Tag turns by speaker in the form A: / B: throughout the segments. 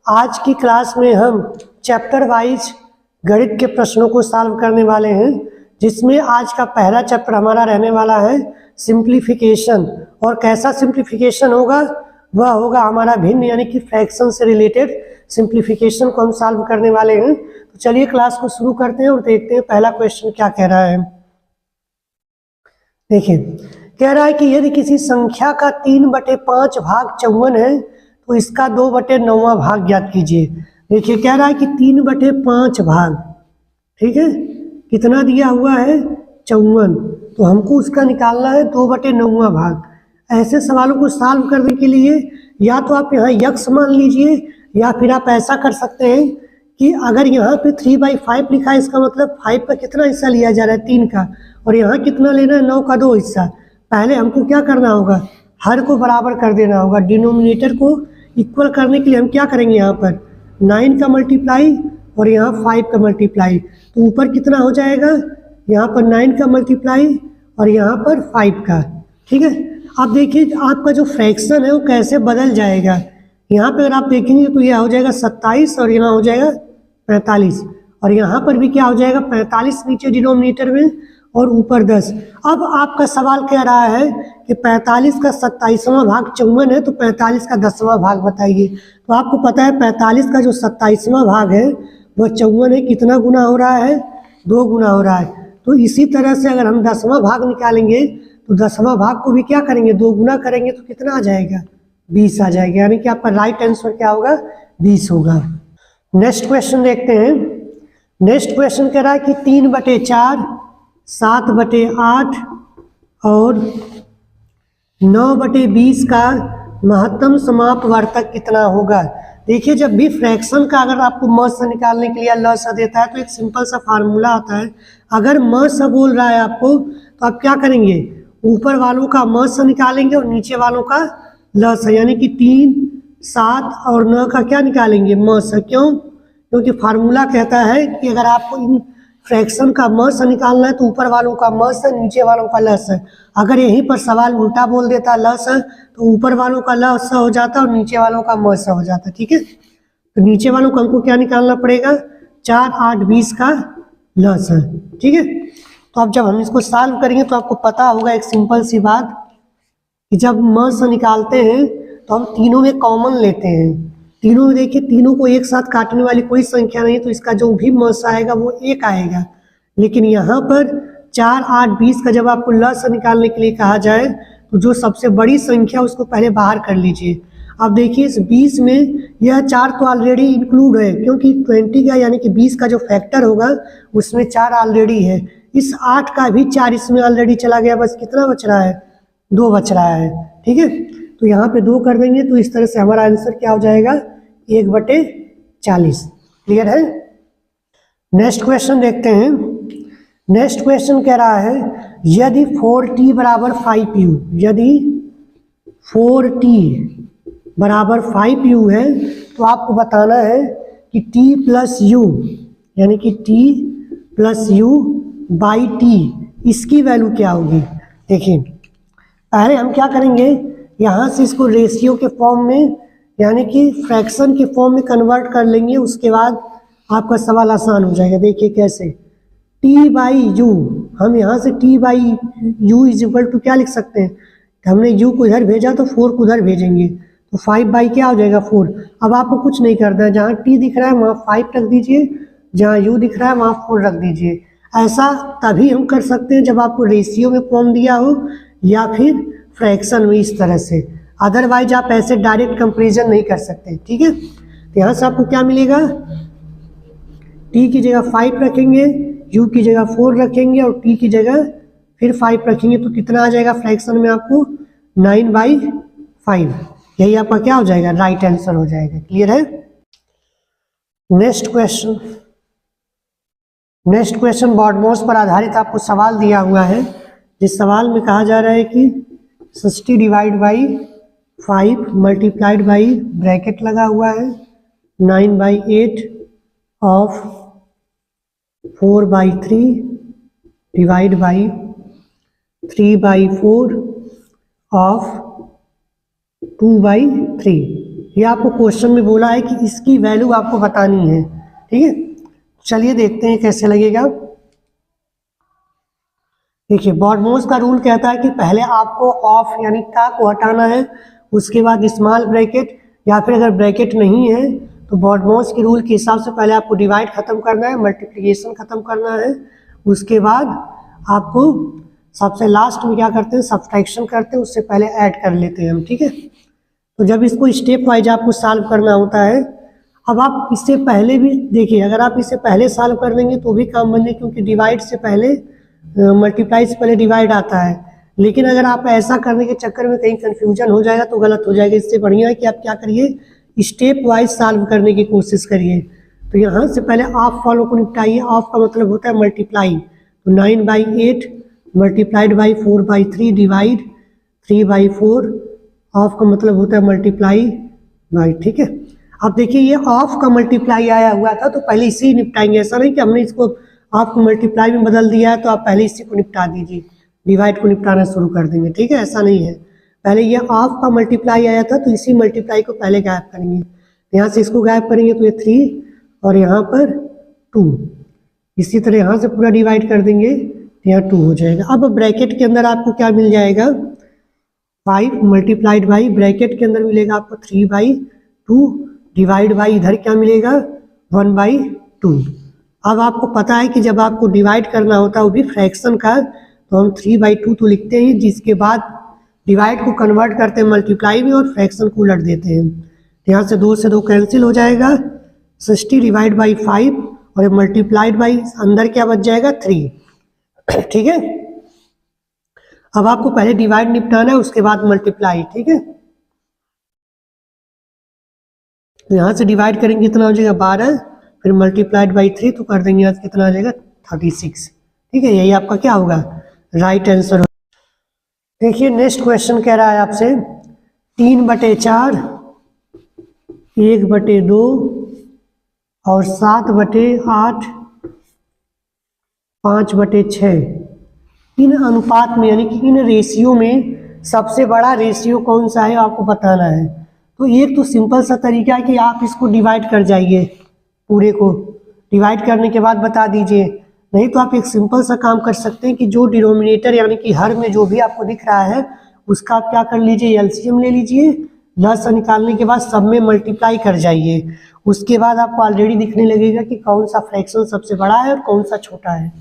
A: आज की क्लास में हम चैप्टर वाइज गणित के प्रश्नों को सॉल्व करने वाले हैं, जिसमें आज का पहला चैप्टर हमारा रहने वाला है सिंप्लीफिकेशन। और कैसा सिंप्लीफिकेशन होगा? वह होगा हमारा भिन्न यानी कि फ्रैक्शन से रिलेटेड सिंप्लीफिकेशन को हम सॉल्व करने वाले हैं। तो चलिए क्लास को शुरू करते हैं और देखते हैं पहला क्वेश्चन क्या कह रहा है। देखिए, कह रहा है कि यदि किसी संख्या का 3/5 भाग 54 है तो इसका 2/9 भाग ज्ञात कीजिए। देखिए, कह रहा है कि 3/5 भाग, ठीक है, कितना दिया हुआ है? 54। तो हमको उसका निकालना है 2/9 भाग। ऐसे सवालों को सॉल्व करने के लिए या तो आप यहाँ यक्स मान लीजिए, या फिर आप ऐसा कर सकते हैं कि अगर यहाँ पे 3/5 लिखा है, इसका मतलब 5 का कितना हिस्सा लिया जा रहा है? 3 का। और यहाँ कितना लेना है? 9 का 2 हिस्सा। पहले हमको क्या करना होगा? हर को बराबर कर देना होगा। डिनोमिनेटर को इक्वल करने के लिए हम क्या करेंगे? यहाँ पर 9 का मल्टीप्लाई और यहाँ 5 का मल्टीप्लाई। तो ऊपर कितना हो जाएगा? यहाँ पर 9 का मल्टीप्लाई और यहाँ पर 5 का। ठीक है, अब देखिए आपका जो फ्रैक्शन है वो कैसे बदल जाएगा। यहाँ पे अगर आप देखेंगे तो यह हो जाएगा 27 और यहाँ हो जाएगा 45, और यहाँ पर भी क्या हो जाएगा? 45 नीचे डिनोमिनेटर में और ऊपर 10। अब आपका सवाल कह रहा है कि 45 का 27वां भाग 54 है, तो 45 का 10वां भाग बताइए। तो आपको पता है 45 का जो 27वां भाग है वह 54 है, कितना गुना हो रहा है? 2 गुना हो रहा है। तो इसी तरह से अगर हम 10वां भाग निकालेंगे तो 10वां भाग को भी क्या करेंगे? 2 गुना करेंगे तो कितना आ जाएगा? 20 आ जाएगा। यानी कि आपका राइट आंसर क्या होगा? 20 होगा। नेक्स्ट क्वेश्चन देखते हैं। नेक्स्ट क्वेश्चन कह रहा है कि 3/4, 7/8 और 9/20 का महत्तम समापवर्तक कितना होगा? देखिए, जब भी फ्रैक्शन का अगर आपको म से निकालने के लिए ल सा देता है तो एक सिंपल सा फार्मूला आता है। अगर म सा बोल रहा है आपको तो आप क्या करेंगे? ऊपर वालों का म सा निकालेंगे और नीचे वालों का ल सा, यानी कि 3, 7 और 9 का क्या निकालेंगे? म सा। क्यों? क्योंकि फार्मूला कहता है कि अगर आपको इन फ्रैक्शन का म सा निकालना है तो ऊपर वालों का म सा, नीचे वालों का ल सा। अगर यहीं पर सवाल उल्टा बोल देता ल सा, तो ऊपर वालों का ल सा हो जाता और नीचे वालों का म सा हो जाता। ठीक है, तो नीचे वालों को हमको क्या निकालना पड़ेगा? 4, 8, 20 का ल सा। ठीक है, तो अब जब हम इसको सॉल्व करेंगे तो आपको पता होगा एक सिंपल सी बात कि जब म सा निकालते हैं तो हम तीनों में कॉमन लेते हैं। तीनों में देखिए, तीनों को एक साथ काटने वाली कोई संख्या नहीं, तो इसका जो भी म सा आएगा वो 1 आएगा। लेकिन यहाँ पर 4, 8, 20 का जब आपको ल सा निकालने के लिए कहा जाए तो जो सबसे बड़ी संख्या उसको पहले बाहर कर लीजिए। अब देखिए, इस 20 में यह 4 तो ऑलरेडी इंक्लूड है, क्योंकि 20 का यानी कि 20 का जो फैक्टर होगा उसमें 4 ऑलरेडी है। इस 8 का भी 4 इसमें ऑलरेडी चला गया, बस कितना बच रहा है? 2 बच रहा है। ठीक है, तो यहाँ पे 2 कर देंगे तो इस तरह से हमारा आंसर क्या हो जाएगा? 1/40। क्लियर है? नेक्स्ट क्वेश्चन देखते हैं। नेक्स्ट क्वेश्चन कह रहा है यदि 4t बराबर 5u, यदि 4t बराबर 5u है तो आपको बताना है कि t प्लस u, यानी कि t plus u by t, इसकी वैल्यू क्या होगी? देखिए, पहले हम क्या करेंगे? यहाँ से इसको रेशियो के फॉर्म में यानी कि फ्रैक्शन के फॉर्म में कन्वर्ट कर लेंगे। उसके बाद आपका सवाल आसान हो जाएगा। देखिए कैसे? t बाई यू, हम यहाँ से t by u is equal to क्या लिख सकते हैं? हमने u को इधर भेजा तो 4 को उधर भेजेंगे, तो 5 बाई क्या हो जाएगा? 4। अब आपको कुछ नहीं करना है, जहाँ t दिख रहा है वहाँ 5 रख दीजिए, जहाँ u दिख रहा है वहाँ 4 रख दीजिए। ऐसा तभी हम कर सकते हैं जब आपको रेशियो में फॉर्म दिया हो या फिर फ्रैक्शन में, इस तरह से। अदरवाइज आप ऐसे डायरेक्ट कंपेरिजन नहीं कर सकते। ठीक है, तो यहाँ से आपको क्या मिलेगा? t की जगह 5 रखेंगे, u की जगह 4 रखेंगे और t की जगह फिर 5 रखेंगे, तो कितना आ जाएगा फ्रैक्शन में आपको? 9/5। यही आपका क्या हो जाएगा? राइट आंसर हो जाएगा। क्लियर है? Next question. Next question BODMAS पर आधारित आपको सवाल दिया हुआ है, जिस सवाल में कहा जा रहा है कि 60 divide by 5 multiplied by, bracket लगा हुआ है, 9/8 ऑफ 4/3 डिवाइड बाई 3/4 ऑफ 2/3। ये आपको क्वेश्चन में बोला है कि इसकी वैल्यू आपको बतानी है। ठीक है, चलिए देखते हैं कैसे लगेगा। देखिए बॉडमोस का रूल कहता है कि पहले आपको ऑफ यानी का को हटाना है, उसके बाद स्मॉल ब्रैकेट, या फिर अगर ब्रैकेट नहीं है तो बॉडमोस के रूल के हिसाब से पहले आपको डिवाइड खत्म करना है, मल्टीप्लिकेशन खत्म करना है, उसके बाद आपको सबसे लास्ट में क्या करते हैं, सब्ट्रैक्शन करते हैं, उससे पहले ऐड कर लेते हैं हम। ठीक है, तो जब इसको स्टेप वाइज आपको सॉल्व करना होता है, अब आप इससे पहले भी देखिए, अगर आप इससे पहले सॉल्व कर देंगे तो भी काम बन जाए, क्योंकि डिवाइड से पहले मल्टीप्लाई से पहले डिवाइड आता है। लेकिन अगर आप ऐसा करने के चक्कर में कहीं कंफ्यूजन हो जाएगा तो गलत हो जाएगा। इससे बढ़िया है कि आप क्या करिए, स्टेप वाइज सॉल्व करने की कोशिश करिए। तो यहाँ से पहले ऑफ फॉलो को निपटाइए। ऑफ का मतलब होता है मल्टीप्लाई, तो 9/8 मल्टीप्लाइड बाई 4/3 डिवाइड 3/4। ऑफ का मतलब होता है मल्टीप्लाई बाई। ठीक है, अब देखिए ये ऑफ का मल्टीप्लाई आया हुआ था तो पहले इसे ही निपटाएंगे। ऐसा नहीं कि हमने इसको ऑफ को मल्टीप्लाई में बदल दिया है तो आप पहले इसी को निपटा दीजिए, डिवाइड को निपटाना शुरू कर देंगे। ठीक है, ऐसा नहीं है, पहले ये ऑफ का मल्टीप्लाई आया था तो इसी मल्टीप्लाई को पहले गायब करेंगे। यहाँ से इसको गायब करेंगे तो ये 3 और यहाँ पर 2, इसी तरह यहाँ से पूरा डिवाइड कर देंगे तो यहाँ 2 हो जाएगा। अब ब्रैकेट के अंदर आपको क्या मिल जाएगा, 5 मल्टीप्लाइड बाई, ब्रैकेट के अंदर मिलेगा आपको 3/2 डिवाइड बाई, इधर क्या मिलेगा 1/2। अब आपको पता है कि जब आपको डिवाइड करना होता है वो भी फ्रैक्शन का, तो हम 3/2 तो लिखते हैं, जिसके बाद डिवाइड को कन्वर्ट करते हैं मल्टीप्लाई में और फ्रैक्शन को उलट देते हैं। यहाँ से 2 से 2 कैंसिल हो जाएगा, 60 डिवाइड बाई 5 और मल्टीप्लाइड बाई अंदर क्या बच जाएगा 3। ठीक है, अब आपको पहले डिवाइड निपटाना है, उसके बाद मल्टीप्लाई। ठीक है, तो यहाँ से डिवाइड करेंगे कितना हो जाएगा 12, फिर मल्टीप्लाइड बाई 3 तो कर देंगे आज कितना आ जाएगा 36। ठीक है, यही आपका क्या होगा राइट आंसर। देखिए नेक्स्ट क्वेश्चन कह रहा है आपसे 3/4, 1/2 और 7/8, 5/6 इन अनुपात में, यानी कि इन रेशियो में सबसे बड़ा रेशियो कौन सा है आपको बताना है। तो एक तो सिंपल सा तरीका है कि आप इसको डिवाइड कर जाइए, पूरे को डिवाइड करने के बाद बता दीजिए। नहीं तो आप एक सिंपल सा काम कर सकते हैं कि जो डिनोमिनेटर यानी कि हर में जो भी आपको दिख रहा है उसका आप क्या कर लीजिए, एलसीएम ले लीजिए, लस निकालने के बाद सब में मल्टीप्लाई कर जाइए। उसके बाद आपको ऑलरेडी दिखने लगेगा कि कौन सा फ्रैक्शन सबसे बड़ा है और कौन सा छोटा है।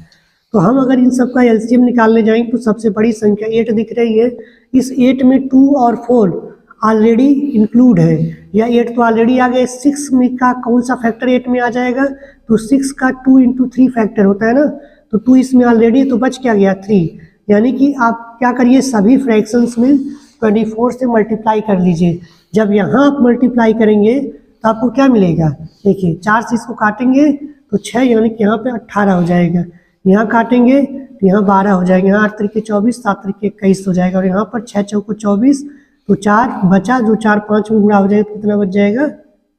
A: तो हम अगर इन सब का एलसीएम निकालने जाएंगे तो सबसे बड़ी संख्या 8 दिख रही है। इस 8 में 2 और 4 ऑलरेडी इंक्लूड है, या 8 तो ऑलरेडी आ गए। 6 में का कौन सा फैक्टर 8 में आ जाएगा, तो 6 का 2 × 3 फैक्टर होता है ना, तो 2 इसमें ऑलरेडी, तो बच क्या गया 3। यानी कि आप क्या करिए, सभी फ्रैक्शंस में 24 से मल्टीप्लाई कर लीजिए। जब यहाँ आप मल्टीप्लाई करेंगे तो आपको क्या मिलेगा, देखिए 4 से इसको काटेंगे तो 6, यानी कि यहाँ पे 18 हो जाएगा। यहाँ काटेंगे तो यहाँ 12 हो जाएगा, यहाँ 8 × 24, 7 × 21 हो जाएगा, और यहाँ पर 6 × 24 तो 4 बचा, जो 4 5 में गुणा हो जाएगा तो कितना बच जाएगा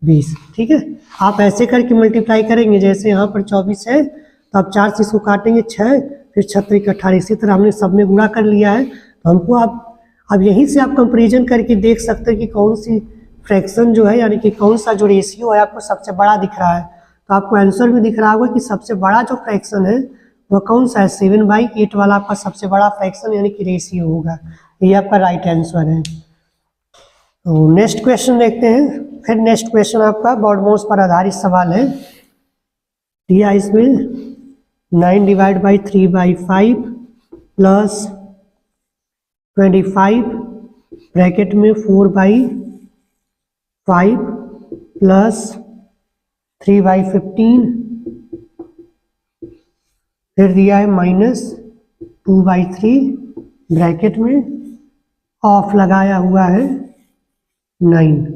A: 20। ठीक है, आप ऐसे करके मल्टीप्लाई करेंगे, जैसे यहाँ पर 24 है तो आप 4 से इसको काटेंगे 6, फिर 6 × 18, इसी तरह हमने सब में गुणा कर लिया है। तो हमको अब यहीं से आप कंपेरिजन करके देख सकते हैं कि कौन सी फ्रैक्शन जो है, यानी कि कौन सा जो रेशियो है आपको सबसे बड़ा दिख रहा है। तो आपको आंसर भी दिख रहा होगा कि सबसे बड़ा जो फ्रैक्शन है वह कौन सा है, 7/8 वाला आपका सबसे बड़ा फ्रैक्शन यानी कि रेशियो होगा। ये आपका राइट आंसर है। तो नेक्स्ट क्वेश्चन देखते हैं। फिर नेक्स्ट क्वेश्चन आपका बॉडमोस पर आधारित सवाल है। दिया इसमें 9/3/5 प्लस 25 ब्रैकेट में 4/5 प्लस 3/15, फिर दिया है -2/3 ब्रैकेट में, ऑफ लगाया हुआ है 9।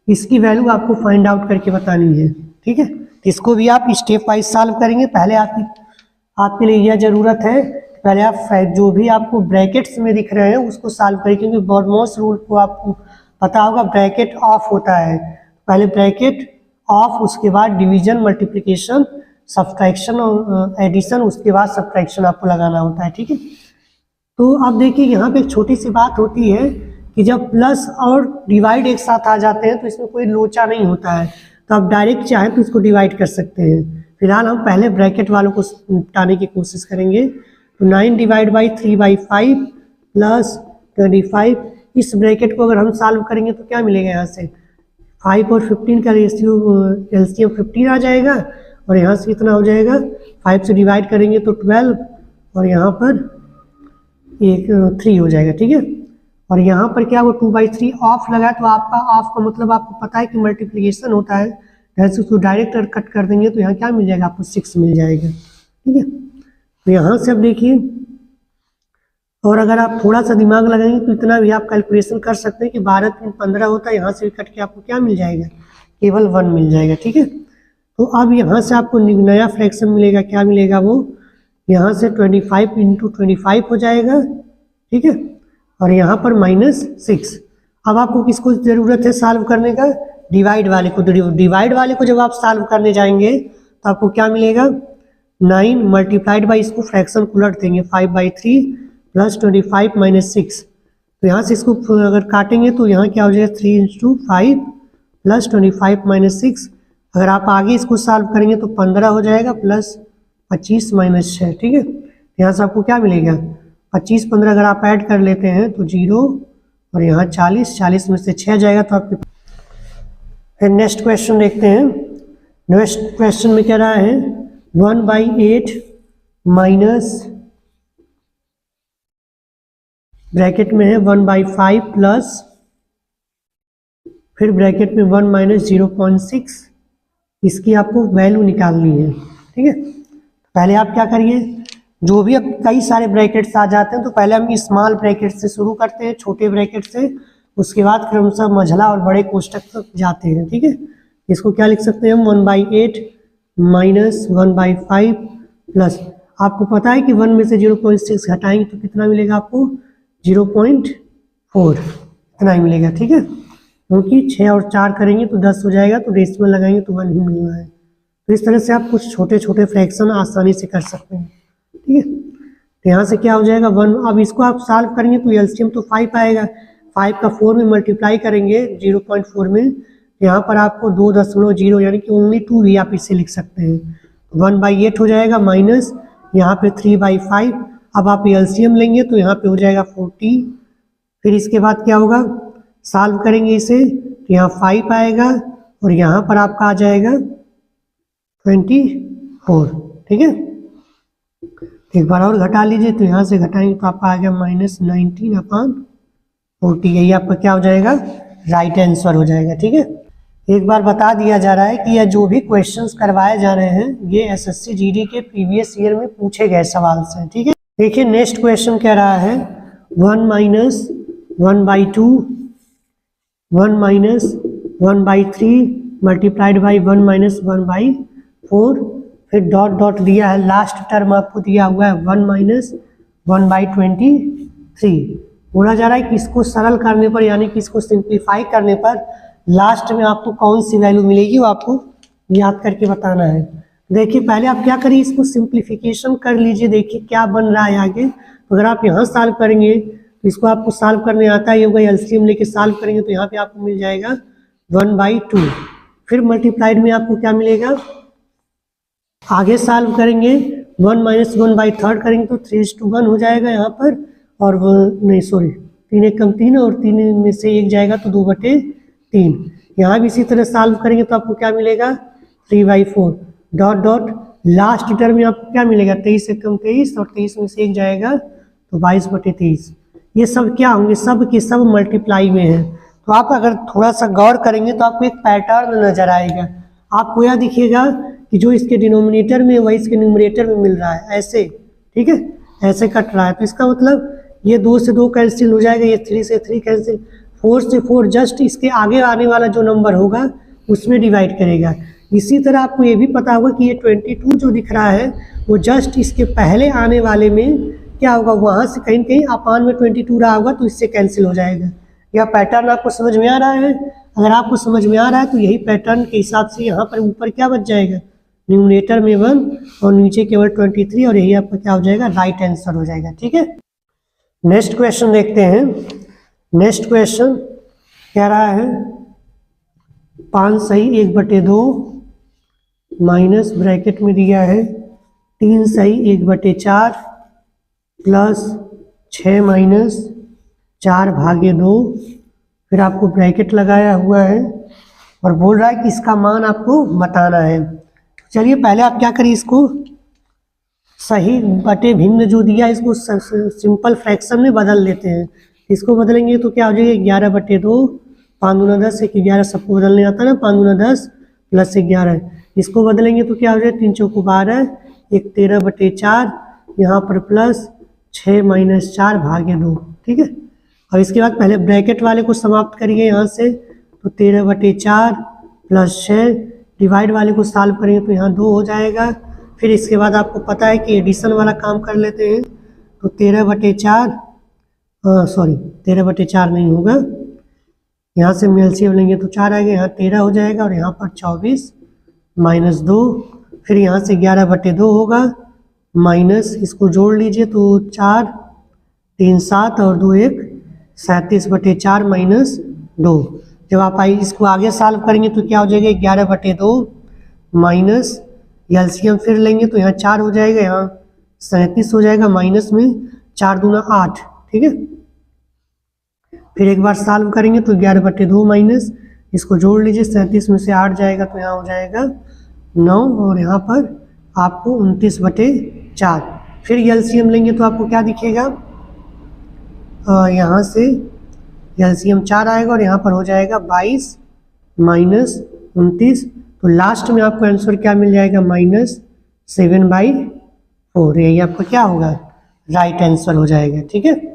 A: इसकी वैल्यू आपको फाइंड आउट करके बतानी है। ठीक है, इसको भी आप स्टेप वाइज सॉल्व करेंगे। पहले आपके लिए यह जरूरत है, पहले आप जो भी आपको ब्रैकेट्स में दिख रहे हैं उसको सॉल्व करें, क्योंकि बॉडमोस रूल को आपको पता होगा ब्रैकेट ऑफ होता है। पहले ब्रैकेट ऑफ, उसके बाद डिवीजन, मल्टीप्लिकेशन, सब्ट्रैक्शन और एडिशन, उसके बाद सब्ट्रैक्शन आपको लगाना होता है। ठीक है, तो अब देखिए यहाँ पे एक छोटी सी बात होती है कि जब प्लस और डिवाइड एक साथ आ जाते हैं तो इसमें कोई लोचा नहीं होता है, तो आप डायरेक्ट चाहें तो इसको डिवाइड कर सकते हैं। फिलहाल हम पहले ब्रैकेट वालों को निपटाने की कोशिश करेंगे। तो 9 डिवाइड बाई 3/5 प्लस 25, इस ब्रैकेट को अगर हम सॉल्व करेंगे तो क्या मिलेगा, यहाँ से 5 और 15 का रेशियो एलसीएम 15 आ जाएगा, और यहाँ से कितना हो जाएगा, 5 से डिवाइड करेंगे तो 12, और यहाँ पर एक 3 हो जाएगा, ठीक है। और यहाँ पर क्या वो 2/3 ऑफ लगा, तो आपका ऑफ का मतलब आपको पता है कि मल्टीप्लिकेशन होता है, जैसे उसको डायरेक्ट कट कर देंगे तो यहाँ क्या मिल जाएगा आपको, 6 मिल जाएगा, ठीक है। तो यहाँ से अब देखिए, और अगर आप थोड़ा सा दिमाग लगाएंगे तो इतना भी आप कैलकुलेशन कर सकते हैं कि 12 3 15 होता है, यहाँ से भी कट के आपको क्या मिल जाएगा, केवल 1 मिल जाएगा, ठीक है। तो अब यहाँ से आपको नया फ्रैक्शन मिलेगा, क्या मिलेगा वो, यहाँ से 25 × 25 हो जाएगा, ठीक है, और यहाँ पर -6। अब आपको किसको ज़रूरत है सॉल्व करने का, डिवाइड वाले को। डिवाइड वाले को जब आप सॉल्व करने जाएंगे तो आपको क्या मिलेगा, 9 मल्टीप्लाइड बाई, इसको फ्रैक्शन को उलट देंगे, 5/3 प्लस 25 -6। तो यहाँ से इसको अगर काटेंगे तो यहाँ क्या हो जाएगा, 3 × 5 प्लस 25 -6। अगर आप आगे इसको सॉल्व करेंगे तो 15 हो जाएगा, प्लस 25 -6, ठीक है। यहाँ से आपको क्या मिलेगा, 25 15 अगर आप ऐड कर लेते हैं तो 0, और यहाँ 40 में से 6 जाएगा तो आपके। फिर नेक्स्ट क्वेश्चन देखते हैं। नेक्स्ट क्वेश्चन में क्या रहा है, 1/8 माइनस ब्रैकेट में है 1/5 प्लस, फिर ब्रैकेट में 1 - 0.6, इसकी आपको वैल्यू निकालनी है, ठीक है। पहले आप क्या करिए, जो भी अब कई सारे ब्रैकेट्स आ जाते हैं तो पहले हम स्मॉल ब्रैकेट से शुरू करते हैं, छोटे ब्रैकेट से, उसके बाद फिर हम सब मझला और बड़े कोष्टक तक जाते हैं, ठीक है। इसको क्या लिख सकते हैं हम, 1/8 माइनस 1/5 प्लस, आपको पता है कि 1 में से 0.6 घटाएंगे तो कितना मिलेगा आपको, 0.4, इतना ही मिलेगा, ठीक है। क्योंकि 6 और 4 करेंगे तो 10 हो जाएगा, तो डेसिमल लगाएंगे तो 1 ही मिलना है। तो इस तरह से आप कुछ छोटे छोटे फ्रैक्शन आसानी से कर सकते हैं, ठीक है। तो यहाँ से क्या हो जाएगा 1, अब इसको आप सॉल्व करेंगे तो एलसीएम तो 5 आएगा, 5 का 4 में मल्टीप्लाई करेंगे 0.4 में, यहाँ पर आपको 2.0 यानी कि ओनली 2 भी आप इससे लिख सकते हैं। 1/8 हो जाएगा, माइनस यहाँ पे 3/5, अब आप एलसीएम लेंगे तो यहाँ पे हो जाएगा 40। फिर इसके बाद क्या होगा, सॉल्व करेंगे इसे तो यहाँ 5 आएगा, और यहाँ पर आपका आ जाएगा 24, ठीक है। एक बार और घटा लीजिए, तो यहाँ से घटाएंगे तो आपका आ गया -19/40, यही आपका क्या हो जाएगा, राइट आंसर हो जाएगा, ठीक है। एक बार बता दिया जा रहा है कि यह जो भी क्वेश्चंस करवाए जा रहे हैं ये एसएससी जीडी के प्रीवियस ईयर में पूछे गए सवाल से, ठीक है। देखिए नेक्स्ट क्वेश्चन कह रहा है 1 - 1/2 1 - 1/3 मल्टीप्लाइड बाई 1 - 1/4, फिर डॉट डॉट दिया है, लास्ट टर्म आपको दिया हुआ है 1 - 1/23। बोला जा रहा है कि इसको सरल करने पर यानी कि इसको सिंप्लीफाई करने पर लास्ट में आपको कौन सी वैल्यू मिलेगी वो आपको याद करके बताना है। देखिए पहले आप क्या करिए, इसको सिंप्लीफिकेशन कर लीजिए, देखिए क्या बन रहा है आगे। तो अगर आप यहाँ सॉल्व करेंगे तो इसको आपको सॉल्व करने आता है होगा, एलसीएम लेके सॉल्व करेंगे तो यहाँ पे आपको मिल जाएगा 1/2। फिर मल्टीप्लाइड में आपको क्या मिलेगा, आगे सॉल्व करेंगे 1 - 1/3 करेंगे तो 3:1 हो जाएगा यहाँ पर, और वो नहीं सॉरी 3 एक कम 3 और 3 में से 1 जाएगा तो 2/3। यहाँ भी इसी तरह सॉल्व करेंगे तो आपको क्या मिलेगा 3/4 डॉट डॉट, लास्ट टर्म में आपको क्या मिलेगा 23 से कम 23 और 23 में से 1 जाएगा तो 22/23। ये सब क्या होंगे, सब के सब मल्टीप्लाई में है। तो आप अगर थोड़ा सा गौर करेंगे तो आपको एक पैटर्न नजर आएगा, आपको यह दिखेगा कि जो इसके डिनोमिनेटर में वही इसके न्यूमरेटर में मिल रहा है, ऐसे, ठीक है, ऐसे कट रहा है। तो इसका मतलब ये 2 से 2 कैंसिल हो जाएगा, ये 3 से 3 कैंसिल, 4 से 4 जस्ट इसके आगे आने वाला जो नंबर होगा उसमें डिवाइड करेगा। इसी तरह आपको ये भी पता होगा कि ये 22 जो दिख रहा है वो जस्ट इसके पहले आने वाले में क्या होगा, वहाँ से कहीं कहीं अपान में 22 रहा होगा तो इससे कैंसिल हो जाएगा। यह पैटर्न आपको समझ में आ रहा है? अगर आपको समझ में आ रहा है तो यही पैटर्न के हिसाब से यहाँ पर ऊपर क्या बच जाएगा, न्यूमरेटर में 1 और नीचे केवल 23, और यही आपका क्या हो जाएगा, राइट आंसर हो जाएगा, ठीक है। नेक्स्ट क्वेश्चन देखते हैं। नेक्स्ट क्वेश्चन कह रहा है 5 सही 1/2 माइनस ब्रैकेट में दिया है 3 सही 1/4 प्लस 6 माइनस 4/2, फिर आपको ब्रैकेट लगाया हुआ है और बोल रहा है कि इसका मान आपको बताना है। चलिए पहले आप क्या करिए, इसको सही बटे भिन्न जो दिया है इसको सिंपल फ्रैक्शन में बदल लेते हैं। इसको बदलेंगे तो क्या हो जाएगा 11/2, 5 दूना 10, 1 11 सबको बदलने आता है ना, 5 दूना 10 प्लस 11। इसको बदलेंगे तो क्या हो जाएगा 3 चौको 12, 1 13/4, यहाँ पर प्लस 6 माइनस 4/2। ठीक है, और इसके बाद पहले ब्रैकेट वाले को समाप्त करिए यहाँ से, तो 13/4 प्लस 6, डिवाइड वाले को सॉल्व करेंगे तो यहाँ 2 हो जाएगा। फिर इसके बाद आपको पता है कि एडिशन वाला काम कर लेते हैं, तो 13/4 13/4 नहीं होगा, यहाँ से हम एलसीएम लेंगे तो 4 आएगा, यहाँ 13 हो जाएगा और यहाँ पर 24 माइनस 2, फिर यहाँ से 11/2 होगा माइनस, इसको जोड़ लीजिए तो 4 3 7 और 2 1 37/4 माइनस 2। जब आप इसको आगे सॉल्व करेंगे तो क्या हो जाएगा 11/2 माइनस, एलसीएम फिर लेंगे तो यहाँ 4 हो जाएगा, यहाँ 37 हो जाएगा, माइनस में 4 दूना 8। ठीक है, फिर एक बार सॉल्व करेंगे तो 11/2 माइनस, इसको जोड़ लीजिए 37 में से 8 जाएगा तो यहाँ हो जाएगा 9 और यहाँ पर आपको 29/4। फिर एलसीएम लेंगे तो आपको क्या दिखेगा, यहाँ से एलसीएम 4 आएगा और यहाँ पर हो जाएगा 22 माइनस 29, तो लास्ट में आपको आंसर क्या मिल जाएगा -7/4। यही आपका क्या होगा राइट आंसर हो जाएगा। ठीक है।